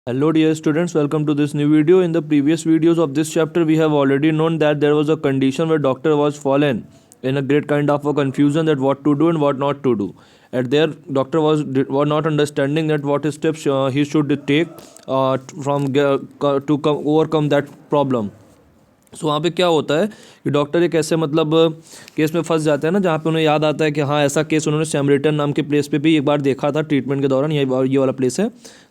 Hello dear students, welcome to this new video. In the previous videos of this chapter, we have already known that there was a condition where doctor was fallen in a great kind of a confusion that what to do and what not to do. And there, doctor was not understanding that what steps he should take to overcome that problem. सो वहाँ पे क्या होता है कि doctor एक ऐसे मतलब case में फंस जाते हैं ना, जहाँ पे उन्हें याद आता है कि हाँ ऐसा केस उन्होंने सैमरिटन नाम के प्लेस पे भी एक बार देखा था ट्रीटमेंट के दौरान। ये वाला प्लेस है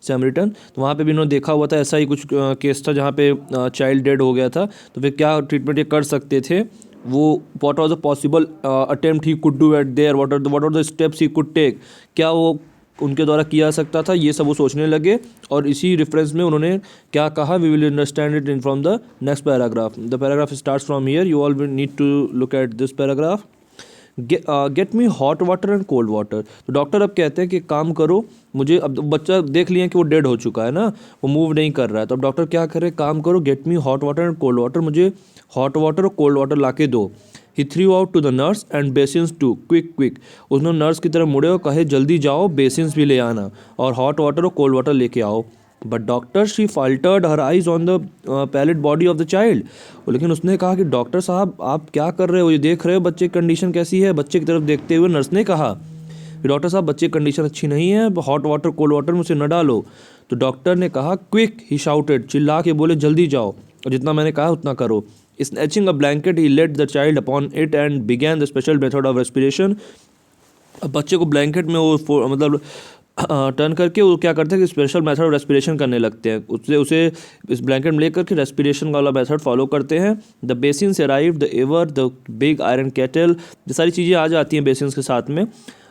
सैमरिटन, तो वहाँ पे भी उन्होंने देखा हुआ था ऐसा ही कुछ केस था जहाँ पे चाइल्ड डेड हो गया था। तो फिर क्या ट्रीटमेंट ये कर सकते थे, वो what was the possible attempt he could do at there, what are the steps he could take, क्या वो उनके द्वारा किया सकता था, ये सब वो सोचने लगे। और इसी रेफरेंस में उन्होंने क्या कहा, we will understand it in from the next paragraph. The paragraph starts from here, you all will need to look at this paragraph. Get me hot water and cold water. तो doctor अब कहते हैं कि काम करो, मुझे अब बच्चा देख लिया कि वो डेड हो चुका है ना, वो मूव नहीं कर रहा है। तो अब डॉक्टर क्या करे, काम करो, get me hot water and cold water, मुझे हॉट वाटर और कोल्ड वाटर ला के दो। He threw out to the nurse and basins too, quick quick. उसने नर्स की तरफ मुड़े और कहे जल्दी जाओ, बेसिन्स भी ले आना और हॉट वाटर और कोल्ड वाटर लेके आओ। But doctor she faltered her eyes on the pallid body of the child. लेकिन उसने कहा कि डॉक्टर साहब आप क्या कर रहे हो, ये देख रहे हो बच्चे की कंडीशन कैसी है। बच्चे की तरफ देखते हुए नर्स ने कहा कि डॉक्टर साहब बच्चे की कंडीशन अच्छी नहीं है, हॉट वाटर कोल्ड वाटर में उसे न डालो। तो डॉक्टर ने कहा क्विक, ही शाउटेड, चिल्ला के बोले जल्दी जाओ और जितना मैंने कहा उतना करो। Snatching a blanket, he laid the child upon it and began the special method of respiration. अब बच्चे को ब्लैंकेट में वो मतलब टर्न करके वो क्या करते हैं कि स्पेशल मेथड ऑफ रेस्पिरेशन करने लगते हैं। उसे इस ब्लैंकेट में लेकर के रेस्पिरेशन वाला मेथड फॉलो करते हैं। The basins arrive, the ever, the big iron kettle, ये सारी चीज़ें आ जाती हैं बेसिन्स के साथ में।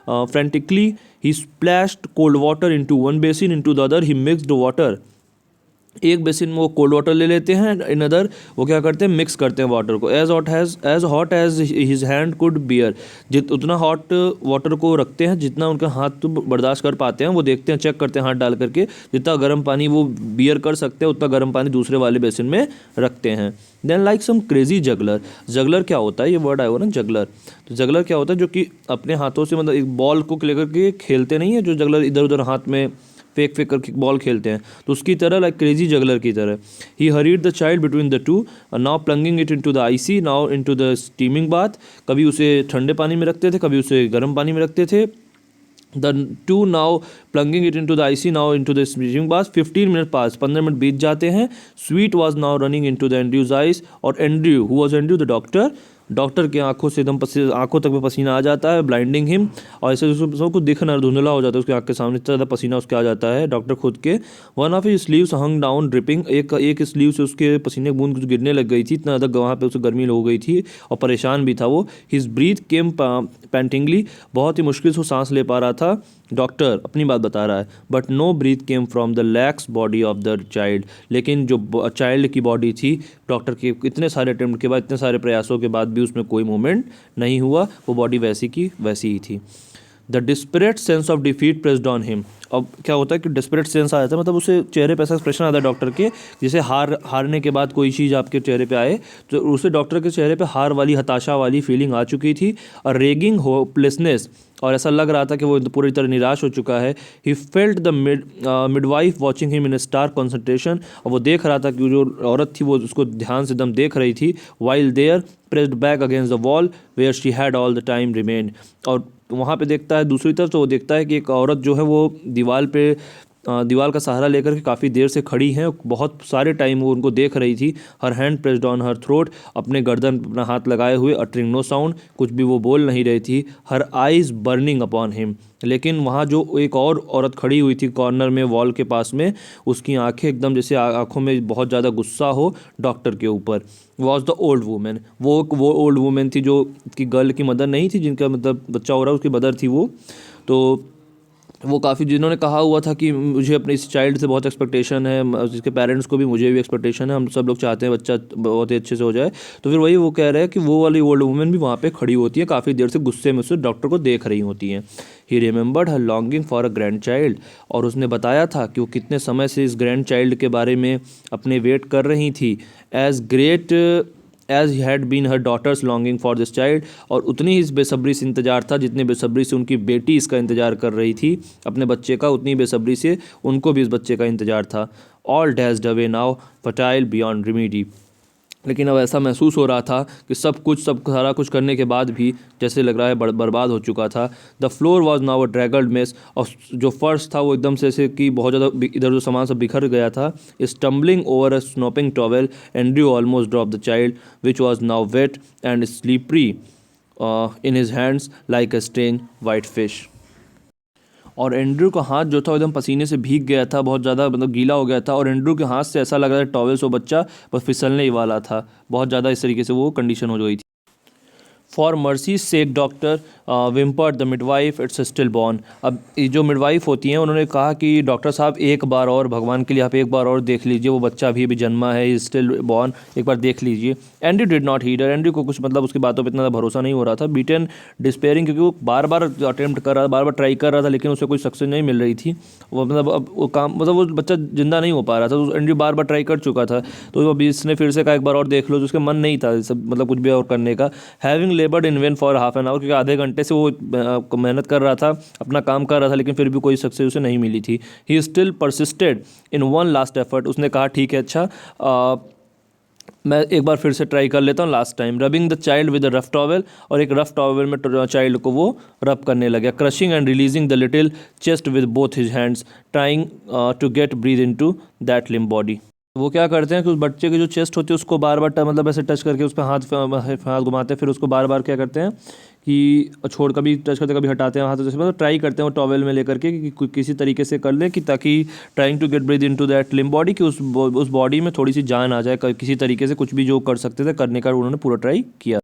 Frantically he splashed cold water into one basin, into the other he mixed water. एक बेसिन में वो कोल्ड वाटर ले लेते हैं, इन अदर वो क्या करते हैं, मिक्स करते हैं वाटर को। As hot as his hand could bear, उतना हॉट वाटर को रखते हैं जितना उनका हाथ तो बर्दाश्त कर पाते हैं। वो देखते हैं, चेक करते हैं हाथ डाल करके, जितना गर्म पानी वो बियर कर सकते हैं उतना गर्म पानी दूसरे वाले बेसिन में रखते हैं। Then like some crazy juggler, juggler क्या होता है, ये वर्ड आया हुआ ना जगलर। तो जगलर क्या होता है, जो कि अपने हाथों से मतलब एक बॉल को लेकर के खेलते नहीं है, जो जगलर इधर उधर हाथ में फेंक करके बॉल खेलते हैं, तो उसकी तरह लाइक क्रेजी जगलर की तरह। He hurried the child between the two, now plunging it into the icy, now into the steaming bath. कभी उसे ठंडे पानी में रखते थे, कभी उसे गर्म पानी में रखते थे। The two now plunging it into the icy, now into the steaming bath. 15 minute पास, 15 मिनट बीत जाते हैं। Sweat was now running into the Andrew's eyes, और Andrew, who was Andrew, the doctor, doctor के आंखों से एकदम आंखों तक में पसीना आ जाता है, ब्लाइंडिंग हिम, और ऐसे सबको दिखना धुंधला हो जाता है उसके आंख के सामने, इतना ज़्यादा पसीना उसके आ जाता है डॉक्टर खुद के। One of his sleeves hung down dripping, एक स्लीव से उसके पसीने की बूंद कुछ गिरने लग गई थी, इतना ज़्यादा वहाँ पे उसे गर्मी हो गई थी और परेशान भी था वो। हिज ब्रीथ केम पैंटिंगली, बहुत ही मुश्किल से वो सांस ले पा रहा था। डॉक्टर अपनी बात बता रहा है, but no breath came from the lax body of the child, लेकिन जो चाइल्ड की बॉडी थी, डॉक्टर के इतने सारे अटेम्प्ट के बाद, इतने सारे प्रयासों के बाद भी उसमें कोई मूवमेंट नहीं हुआ, वो बॉडी वैसी की वैसी ही थी। The desperate sense of defeat pressed on him. अब क्या होता है कि डिस्परेट सेंस आ जाता है, मतलब उसे चेहरे पे ऐसा एक्सप्रेशन आता है डॉक्टर के, जैसे हारने के बाद कोई चीज़ आपके चेहरे पे आए, तो उसे डॉक्टर के चेहरे पे हार वाली, हताशा वाली फीलिंग आ चुकी थी, और रेगिंग होपलेसनेस, और ऐसा लग रहा था कि वो पूरी तरह निराश हो चुका है। He felt the midwife watching him in star concentration, और वो देख रहा था कि जो औरत थी वो उसको ध्यान से एकदम देख रही थी। While there pressed back against the wall where she had all the time remained, और वहाँ पे देखता है दूसरी तरफ, तो वो देखता है कि एक औरत जो है वो दीवार का सहारा लेकर के काफ़ी देर से खड़ी हैं, बहुत सारे टाइम वो उनको देख रही थी। Her hand pressed on her throat, अपने गर्दन पर अपना हाथ लगाए हुए, अटरिंग नो साउंड, कुछ भी वो बोल नहीं रही थी। हर आइज़ बर्निंग अपॉन हिम, लेकिन वहाँ जो एक और औरत खड़ी हुई थी कॉर्नर में वॉल के पास में, उसकी आंखें एकदम जैसे आंखों में बहुत ज़्यादा गुस्सा हो डॉक्टर के ऊपर। वॉज द ओल्ड वूमेन, वो ओल्ड वूमेन थी जो की गर्ल की मदर नहीं थी, जिनका मतलब बच्चा हो रहा है उसकी मदर थी वो। तो वो काफ़ी, जिन्होंने कहा हुआ था कि मुझे अपने इस चाइल्ड से बहुत एक्सपेक्टेशन है, जिसके पेरेंट्स को भी मुझे भी एक्सपेक्टेशन है, हम सब लोग चाहते हैं बच्चा बहुत ही अच्छे से हो जाए। तो फिर वही वो कह रहे हैं कि वो वाली ओल्ड वुमेन भी वहाँ पे खड़ी होती है, काफ़ी देर से गुस्से में उससे डॉक्टर को देख रही होती हैं। ही remembered her longing for a grand child, और उसने बताया था कि वो कितने समय से इस ग्रैंड चाइल्ड के बारे में अपने वेट कर रही थी। As great as had been her daughter's longing for this child, और उतनी ही बेसब्री से इंतजार था जितने बेसब्री से उनकी बेटी इसका इंतजार कर रही थी अपने बच्चे का, उतनी बेसब्री से उनको भी इस बच्चे का इंतजार था। all dashed away now, fertile beyond remedy. लेकिन अब ऐसा महसूस हो रहा था कि सब सारा कुछ करने के बाद भी जैसे लग रहा है बर्बाद हो चुका था. The floor was now a draggled mess. और जो फर्श था वो एकदम से ऐसे कि बहुत ज़्यादा इधर उधर सामान सब बिखर गया था. Stumbling over a sopping towel, Andrew almost drop the child which was now wet and slippery in his hands like a strange white fish. और एंड्रयू का हाथ जो था एकदम पसीने से भीग गया था, बहुत ज़्यादा मतलब गीला हो गया था. और एंड्रयू के हाथ से ऐसा लग रहा था टॉवेल से वो बच्चा बस फिसलने ही वाला था. बहुत ज़्यादा इस तरीके से वो कंडीशन हो गई थी. For mercy sake doctor whimpered the midwife, it's stillborn. अब ये जो मिडवाइफ होती हैं उन्होंने कहा कि डॉक्टर साहब एक बार और भगवान के लिए आप एक बार और देख लीजिए, वो बच्चा अभी भी जन्मा है, इज स्टिल बॉर्न, एक बार देख लीजिए. Andrew did not heed. Andrew को कुछ मतलब उसकी बातों पर इतना भरोसा नहीं हो रहा था. बीटन डिस्पेयरिंग, क्योंकि वो बार बार अटेम्प्ट कर रहा था, बार बार ट्राई कर रहा था, लेकिन उसे कोई सक्सेस नहीं मिल रही थी. वो मतलब अब वो काम मतलब वो बच्चा जिंदा नहीं हो पा रहा था. तो एंड्रयू बार बार ट्राई कर चुका था. तो अभी इसने फिर से कहा एक बार और देख लो, तो उसका मन नहीं था सब मतलब कुछ भी और करने का. Having लेबर्ड in when for half an hour, क्योंकि आधे घंटे से वो मेहनत कर रहा था, अपना काम कर रहा था, लेकिन फिर भी कोई सक्सेस उसे नहीं मिली थी. He still persisted in one last effort. उसने कहा ठीक है, अच्छा मैं एक बार फिर से ट्राई कर लेता हूँ last time. Rubbing the child with a rough towel, और एक रफ टॉवेल में चाइल्ड को वो रब करने लगा. Crushing and releasing the little chest with both his hands, trying to get breath into that limb body. वो क्या करते हैं कि उस बच्चे की जो चेस्ट होती है उसको बार बार मतलब ऐसे टच करके उस पर हाथ घुमाते हैं, फिर उसको बार बार क्या करते हैं कि छोड़, कभी टच करते कभी हटाते हैं हाथ से, मतलब ट्राई करते हैं वो टॉवेल में लेकर के कि किसी तरीके से कर लें कि ताकि trying to get breath into that limb body, कि उस बॉडी में थोड़ी सी जान आ जाए, किसी तरीके से कुछ भी जो कर सकते थे करने का उन्होंने पूरा ट्राई किया.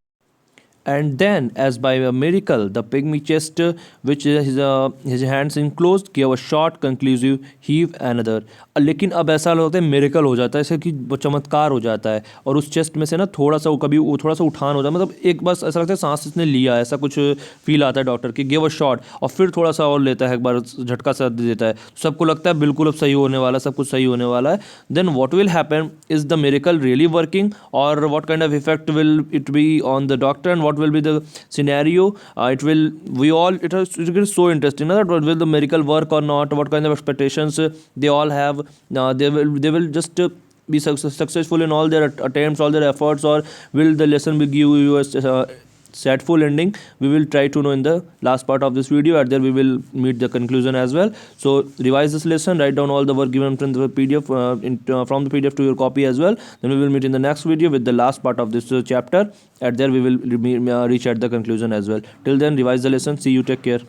And then, as by a miracle, the pygmy chest, which his hands enclosed, gave a short, conclusive heave. Another. लेकिन अब ऐसा होता है मिरेकल हो जाता है, ऐसे कि चमत्कार हो जाता है, और उस चेस्ट में से ना थोड़ा सा कभी वो थोड़ा सा उठान हो जाता है, मतलब एक बस ऐसा लगता है सांस इसने लिया, ऐसा कुछ फील आता है डॉक्टर की. गिव अ शॉट, और फिर थोड़ा सा और लेता है, एक बार झटका सा दे देता है. सबको लगता है बिल्कुल अब सही होने वाला, सब कुछ सही होने वाला है. Then what will happen, is the miracle really working, और what kind of effect will it be on the doctor, and what will be the scenario. It is so interesting that what will the miracle work or not, what kind of expectations they all have. They will just be successful in all their attempts, all their efforts, or will the lesson will give you a sadful ending. We will try to know in the last part of this video. At there we will meet the conclusion as well. So revise this lesson, write down all the work given from the PDF from the PDF to your copy as well. Then we will meet in the next video with the last part of this chapter. At there we will reach at the conclusion as well. Till then, revise the lesson. See you, take care.